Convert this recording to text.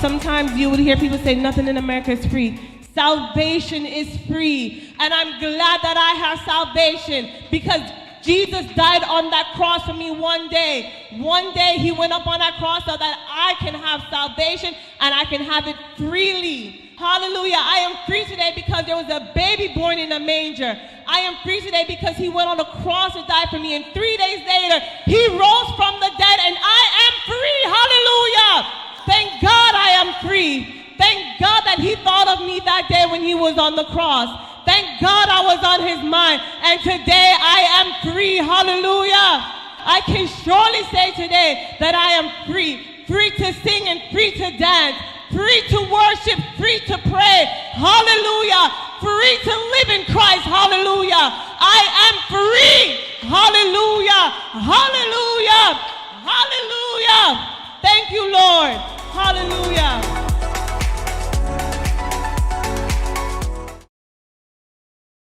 Sometimes you would hear people say nothing in America is free. Salvation is free. And I'm glad that I have salvation because Jesus died on that cross for me one day. One day he went up on that cross so that I can have salvation and I can have it freely. Hallelujah. I am free today because there was a baby born in a manger. I am free today because he went on the cross and died for me. And 3 days later, he rose from the dead and I am free. Hallelujah. Thank God I am free. Thank God that he thought of me that day when he was on the cross. Thank God I was on his mind. And today I am free. Hallelujah. I can surely say today that I am free. Free to sing and free to dance. Free to worship. Free to pray. Hallelujah. Free to live in Christ. Hallelujah. I am free. Hallelujah. Hallelujah. Hallelujah.